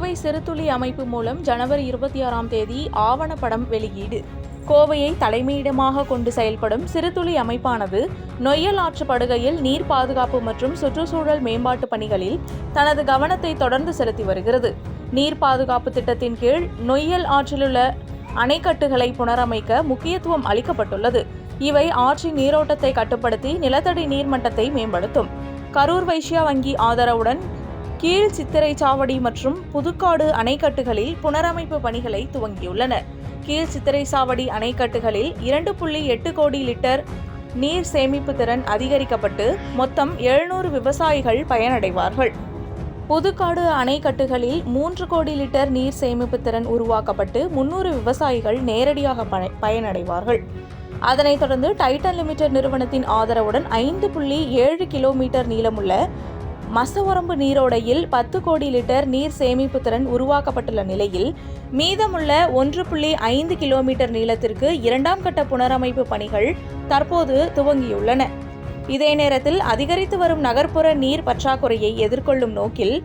கோவை சிறுதுளி அமைப்பு மூலம் ஜனவரி 26ஆம் தேதி ஆவணப்படம் வெளியீடு. கோவையை தலைமையிடமாக கொண்டு செயல்படும் சிறுதுளி அமைப்பானது நொய்யல் ஆற்று படுகையில் நீர் பாதுகாப்பு மற்றும் சுற்றுச்சூழல் மேம்பாட்டு பணிகளில் தனது கவனத்தை தொடர்ந்து செலுத்தி வருகிறது. நீர் பாதுகாப்பு திட்டத்தின் கீழ் நொய்யல் ஆற்றிலுள்ள அணைக்கட்டுகளை புனரமைக்க முக்கியத்துவம் அளிக்கப்பட்டுள்ளது. இவை ஆற்றின் நீரோட்டத்தை கட்டுப்படுத்தி நிலத்தடி நீர்மட்டத்தை மேம்படுத்தும். கரூர் வைஷ்யா வங்கி ஆதரவுடன் கீழ் சித்திரைச்சாவடி மற்றும் புதுக்காடு அணைக்கட்டுகளில் புனரமைப்பு பணிகளை துவங்கியுள்ளன. கீழ் சித்திரைச்சாவடி அணைக்கட்டுகளில் 2.8 கோடி லிட்டர் நீர் சேமிப்பு திறன் அதிகரிக்கப்பட்டு மொத்தம் 700 விவசாயிகள் பயனடைவார்கள். புதுக்காடு அணைக்கட்டுகளில் 3 கோடி லிட்டர் நீர் சேமிப்பு திறன் உருவாக்கப்பட்டு 300 விவசாயிகள் நேரடியாக பயனடைவார்கள். அதனைத் தொடர்ந்து டைட்டன் லிமிடெட் நிறுவனத்தின் ஆதரவுடன் 5.7 கிலோமீட்டர் நீளமுள்ள மசவரம்பு நீரோடையில் 10 கோடி லிட்டர் நீர் சேமிப்பு திறன் உருவாக்கப்பட்டுள்ள நிலையில் மீதமுள்ள 1.5 கிலோமீட்டர் நீளத்திற்கு 2ஆம் கட்ட புனரமைப்பு பணிகள் தற்போது துவங்கியுள்ளன. இதே நேரத்தில் அதிகரித்து வரும் நகர்ப்புற நீர் பற்றாக்குறையை எதிர்கொள்ளும் நோக்கில்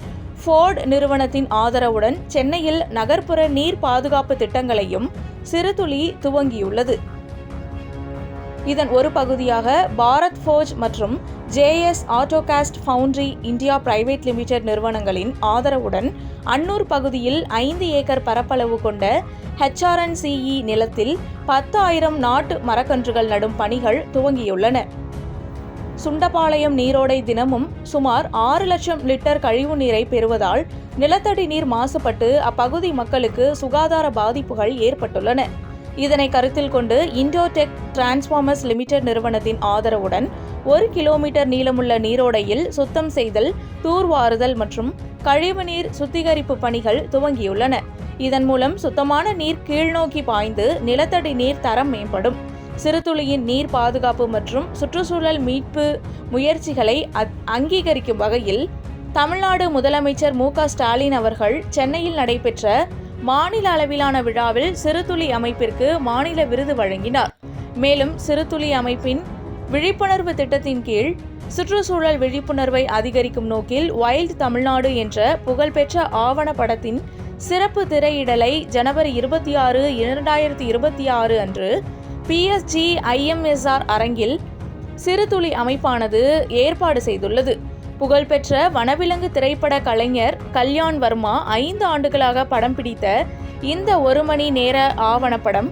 ஃபோர்ட் நிறுவனத்தின் ஆதரவுடன் சென்னையில் நகர்ப்புற நீர் பாதுகாப்பு திட்டங்களையும் சிறுதுளி துவங்கியுள்ளது. இதன் ஒரு பகுதியாக பாரத் ஃபோர்ஜ் மற்றும் JS Autocast foundry India private limited நிறுவனங்களின் ஆதரவுடன் அன்னூர் பகுதியில் 5 ஏக்கர் பரப்பளவு கொண்ட HRNCE நிலத்தில் 10,000 நாட்டு மரக்கன்றுகள் நடும் பணிகள் துவங்கியுள்ளன. சுண்டபாளையம் நீரோடை தினமும் சுமார் 6 லட்சம் லிட்டர் கழிவு நீரை பெறுவதால் நிலத்தடி நீர் மாசுபட்டு அப்பகுதி மக்களுக்கு சுகாதார பாதிப்புகள் ஏற்பட்டுள்ளன. இதனை கருத்தில் கொண்டு இண்டோடெக் டிரான்ஸ்ஃபார்மர்ஸ் லிமிடெட் நிறுவனத்தின் ஆதரவுடன் 1 கிலோமீட்டர் நீளமுள்ள நீரோடையில் சுத்தம் செய்தல், தூர்வாறுதல் மற்றும் கழிவுநீர் சுத்திகரிப்பு பணிகள் துவங்கியுள்ளன. இதன் மூலம் சுத்தமான நீர் கீழ்நோக்கி பாய்ந்து நிலத்தடி நீர் தரம் மேம்படும். சிறுதுளியின் நீர் பாதுகாப்பு மற்றும் சுற்றுச்சூழல் மீட்பு முயற்சிகளை அங்கீகரிக்கும் வகையில் தமிழ்நாடு முதலமைச்சர் MK ஸ்டாலின் அவர்கள் சென்னையில் நடைபெற்ற மாநில அளவிலான விழாவில் சிறுதுளி அமைப்பிற்கு மாநில விருது வழங்கினார். மேலும் சிறுதுளி அமைப்பின் விழிப்புணர்வு திட்டத்தின் கீழ் சுற்றுச்சூழல் விழிப்புணர்வை அதிகரிக்கும் நோக்கில் வைல்ட் தமிழ்நாடு என்ற புகழ்பெற்ற ஆவணப்படத்தின் சிறப்பு திரையிடலை ஜனவரி 26, 2026 அன்று PSG IMSR அரங்கில் சிறுதுளி அமைப்பானது ஏற்பாடு செய்துள்ளது. புகழ்பெற்ற வனவிலங்கு திரைப்பட கலைஞர் கல்யாண் வர்மா 5 ஆண்டுகளாக படம் பிடித்த இந்த 1 மணி நேர ஆவணப்படம்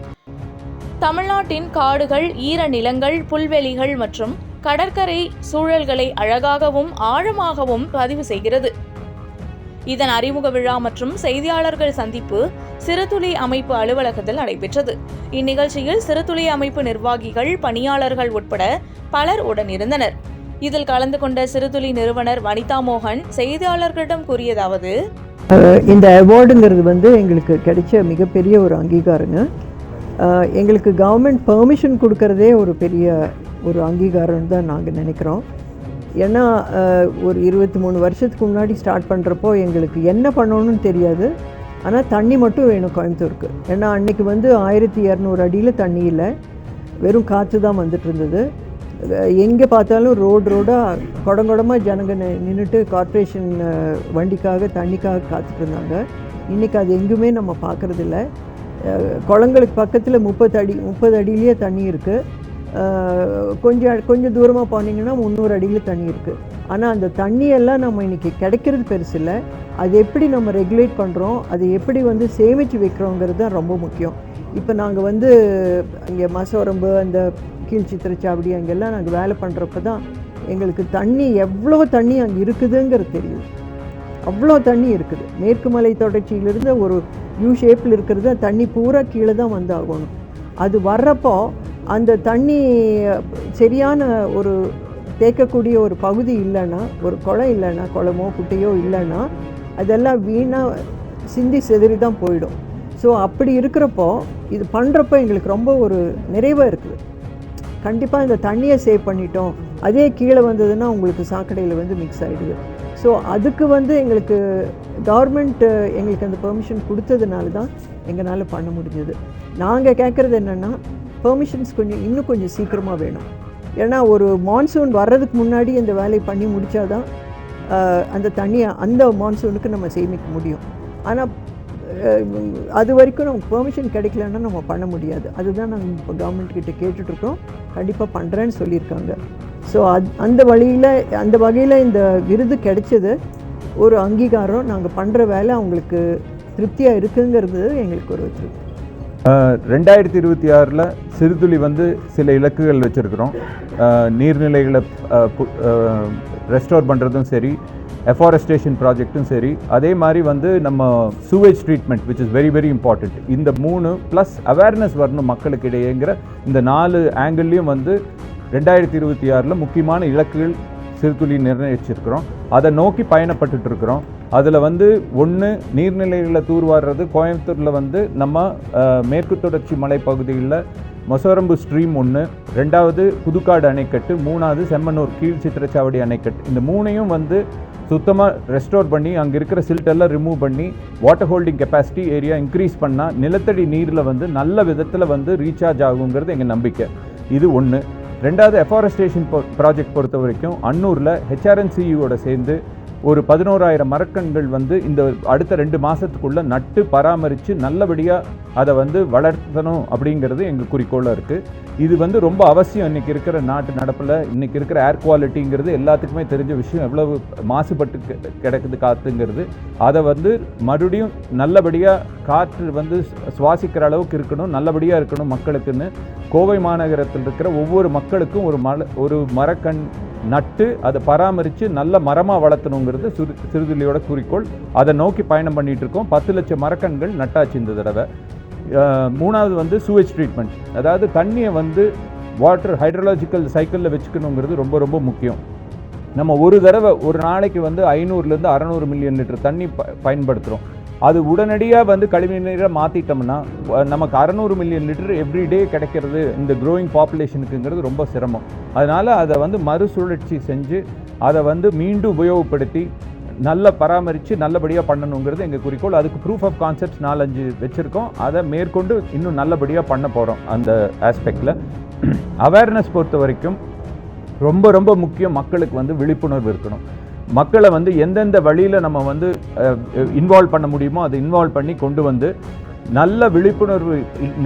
தமிழ்நாட்டின் காடுகள், ஈர நிலங்கள், புல்வெளிகள் மற்றும் கடற்கரை சூழல்களை அழகாகவும் ஆழமாகவும் பதிவு செய்கிறது. இதன் அறிமுக விழா மற்றும் செய்தியாளர்கள் சந்திப்பு சிறுதுளி அமைப்பு அலுவலகத்தில் நடைபெற்றது. இந்நிகழ்ச்சியில் சிறுதுளி அமைப்பு நிர்வாகிகள், பணியாளர்கள் உட்பட பலர் உடனிருந்தனர். இதில் கலந்து கொண்ட சிறுதுளி நிறுவனர் வனிதா மோகன் செய்தியாளர்களிடம் கூறியதாவது, இந்த அவார்டுங்கிறது எங்களுக்கு கிடைச்ச மிகப்பெரிய ஒரு அங்கீகாரங்க. எங்களுக்கு கவர்மெண்ட் பெர்மிஷன் கொடுக்கறதே ஒரு பெரிய ஒரு அங்கீகாரம் தான் நாங்கள் நினைக்கிறோம். ஏன்னா ஒரு 23 வருஷத்துக்கு முன்னாடி ஸ்டார்ட் பண்ணுறப்போ எங்களுக்கு என்ன பண்ணணும்னு தெரியாது. ஆனால் தண்ணி மட்டும் வேணும் கோயம்புத்தூருக்கு. ஏன்னா அன்றைக்கி 1200 அடியில் தண்ணி இல்லை, வெறும் காற்று தான் வந்துட்டு இருந்தது. எங்கே பார்த்தாலும் ரோடாக குடங்குடமாக ஜனங்க நின்றுட்டு கார்ப்பரேஷன் வண்டிக்காக தண்ணிக்காக காத்துட்டு இருந்தாங்க. இன்றைக்கி அது எங்குமே நம்ம பார்க்குறதில்ல. குளங்களுக்கு பக்கத்தில் 30 அடியிலேயே தண்ணி இருக்குது. கொஞ்சம் தூரமாக போனீங்கன்னா 300 அடியில் தண்ணி இருக்குது. ஆனால் அந்த தண்ணியெல்லாம் நம்ம இன்றைக்கி கிடைக்கிறது பெருசு இல்லை. அது எப்படி நம்ம ரெகுலேட் பண்ணுறோம், அதை எப்படி சேமித்து வைக்கிறோங்கிறது தான் ரொம்ப முக்கியம். இப்போ நாங்கள் இங்கே மசவரம்பு, அந்த கீழ் சித்திரச்சாவடி, அங்கெல்லாம் நாங்கள் வேலை பண்ணுறப்ப தான் எங்களுக்கு தண்ணி எவ்வளோ தண்ணி அங்கே இருக்குதுங்கிறது தெரியுது. அவ்வளோ தண்ணி இருக்குது. மேற்கு மலை தொடர்ச்சியிலிருந்து ஒரு ஷேப்பில் இருக்கிறது தண்ணி பூரா கீழே தான் ஆகணும். அது வர்றப்போ அந்த தண்ணி சரியான ஒரு தேக்கக்கூடிய ஒரு பகுதி இல்லைன்னா, ஒரு குளம் இல்லைன்னா, குளமோ குட்டையோ இல்லைன்னா அதெல்லாம் வீணாக சிந்தி செதறி தான் போயிடும். ஸோ அப்படி இருக்கிறப்போ இது பண்ணுறப்போ எங்களுக்கு ரொம்ப ஒரு நிறைவாக இருக்குது. கண்டிப்பாக இந்த தண்ணியை சேவ் பண்ணிட்டோம். அதே கீழே வந்ததுன்னா உங்களுக்கு சாக்கடையில் மிக்ஸ் ஆகிடுது. ஸோ அதுக்கு எங்களுக்கு கவர்மெண்ட் எங்களுக்கு அந்த பெர்மிஷன் கொடுத்ததுனால தான் எங்களால் பண்ண முடிஞ்சது. நாங்கள் கேட்குறது என்னென்னா, பெர்மிஷன்ஸ் இன்னும் கொஞ்சம் சீக்கிரமாக வேணும். ஏன்னா ஒரு மான்சூன் வர்றதுக்கு முன்னாடி இந்த வேலையை பண்ணி முடித்தாதான் அந்த தண்ணியை அந்த மான்சூனுக்கு நம்ம சேமிக்க முடியும். ஆனால் அது வரைக்கும் நமக்கு பெர்மிஷன் கிடைக்கலன்னா நம்ம பண்ண முடியாது. அதுதான் நாங்கள் இப்போ கவர்மெண்ட் கிட்ட கேட்டுட்ருக்கோம். கண்டிப்பாக பண்ணுறேன்னு சொல்லியிருக்காங்க. ஸோ அந்த வகையில் இந்த விருது கிடைச்சது ஒரு அங்கீகாரம். நாங்கள் பண்ணுற வேலை அவங்களுக்கு திருப்தியாக இருக்குங்கிறது எங்களுக்கு ஒரு திருப்தி. 2026 சிறுதுளி வந்து சில இலக்குகள் வச்சுருக்கிறோம். நீர்நிலைகளை ரெஸ்டோர் பண்ணுறதும் சரி, எஃபாரஸ்டேஷன் ப்ராஜெக்ட்டும் சரி, அதே மாதிரி வந்து நம்ம sewage treatment which is very very important. இந்த 3 ப்ளஸ் அவேர்னஸ் வரணும் மக்களுக்கு இடையேங்கிற இந்த 4 ஆங்கிள்லேயும் வந்து 2026 முக்கியமான இலக்குகள் சிறுதுளி நிர்ணயிச்சிருக்கிறோம். அதை நோக்கி பயணப்பட்டுட்டு இருக்கிறோம். அதில் வந்து 1 நீர்நிலைகளை தூர்வாடுறது. கோயம்புத்தூரில் வந்து நம்ம மேற்கு தொடர்ச்சி மலைப்பகுதிகளில் மொசரம்பு ஸ்ட்ரீம் 1, 2வது புதுக்காடு அணைக்கட்டு, 3வது செம்மனூர் கீழ் சித்திரச்சாவடி அணைக்கட்டு. இந்த 3ஐயும் வந்து சுத்தமாக ரெஸ்டோர் பண்ணி அங்கே இருக்கிற சில்ட்டெல்லாம் ரிமூவ் பண்ணி water holding capacity area increase பண்ணால் நிலத்தடி நீரில் வந்து நல்ல விதத்தில் வந்து ரீசார்ஜ் ஆகுங்கிறது எங்கள் நம்பிக்கை. இது 1. 2வது எஃபாரஸ்டேஷன் ப்ராஜெக்ட் பொறுத்த வரைக்கும் அன்னூரில் ஹெச்ஆர்என்சியோட சேர்ந்து ஒரு 11,000 மரக்கன்கள் வந்து இந்த அடுத்த 2 மாதத்துக்குள்ளே நட்டு பராமரித்து நல்லபடியாக அதை வந்து வளர்த்தணும் அப்படிங்கிறது எங்கள் குறிக்கோளாக இருக்குது. இது வந்து ரொம்ப அவசியம். இன்றைக்கி இருக்கிற நாட்டு நடப்பில் இன்றைக்கி இருக்கிற ஏர் குவாலிட்டிங்கிறது எல்லாத்துக்குமே தெரிஞ்ச விஷயம். எவ்வளவு மாசுபட்டு கிடக்குது காற்றுங்கிறது. அதை வந்து மறுபடியும் நல்லபடியாக காற்று வந்து சுவாசிக்கிற அளவுக்கு இருக்கணும், நல்லபடியாக இருக்கணும் மக்களுக்குன்னு கோவை மாநகரத்தில் இருக்கிற ஒவ்வொரு மக்களுக்கும் ஒரு மரக்கன் நட்டு அதை பராமரித்து நல்ல மரமாக வளர்த்தணுங்கிறது சிறுதுளியோட குறிக்கோள். அதை நோக்கி பயணம் பண்ணிகிட்டு இருக்கோம். 10 லட்சம் மரக்கன்கள் நட்டாச்சு இந்த தடவை. 3வது வந்து சூவேஜ் ட்ரீட்மெண்ட். அதாவது தண்ணியை வந்து வாட்டர் ஹைட்ரலாஜிக்கல் சைக்கிளில் வச்சுக்கணுங்கிறது ரொம்ப ரொம்ப முக்கியம். நம்ம ஒரு தடவை ஒரு நாளைக்கு வந்து 500லேருந்து 600 மில்லியன் லிட்டர் தண்ணி பயன்படுத்துகிறோம். அது உடனடியாக வந்து கழிவு நீரை மாற்றிட்டோம்னா நமக்கு 600 மில்லியன் லிட்டர் எவ்ரிடே கிடைக்கிறது இந்த க்ரோயிங் பாப்புலேஷனுக்குங்கிறது ரொம்ப சிரமம். அதனால் அதை வந்து மறுசுழற்சி செஞ்சு அதை வந்து மீண்டும் உபயோகப்படுத்தி நல்ல பராமரித்து நல்லபடியாக பண்ணணுங்கிறது எங்கள் குறிக்கோள். அதுக்கு ப்ரூஃப் ஆஃப் கான்செப்ட்ஸ் 4-5 வச்சுருக்கோம். அதை மேற்கொண்டு இன்னும் நல்லபடியாக பண்ண போகிறோம். அந்த ஆஸ்பெக்டில் அவேர்னஸ் பொறுத்த வரைக்கும் ரொம்ப ரொம்ப முக்கியம். மக்களுக்கு வந்து விழிப்புணர்வு இருக்கணும். மக்களை வந்து எந்தெந்த வழியில் நம்ம வந்து இன்வால்வ் பண்ண முடியுமோ அதை இன்வால்வ் பண்ணி கொண்டு வந்து நல்ல விழிப்புணர்வு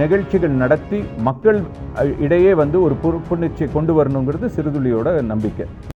நிகழ்ச்சிகள் நடத்தி மக்கள் இடையே வந்து ஒரு பொறுப்புணர்ச்சியை கொண்டு வரணுங்கிறது சிறுதுளியோட நம்பிக்கை.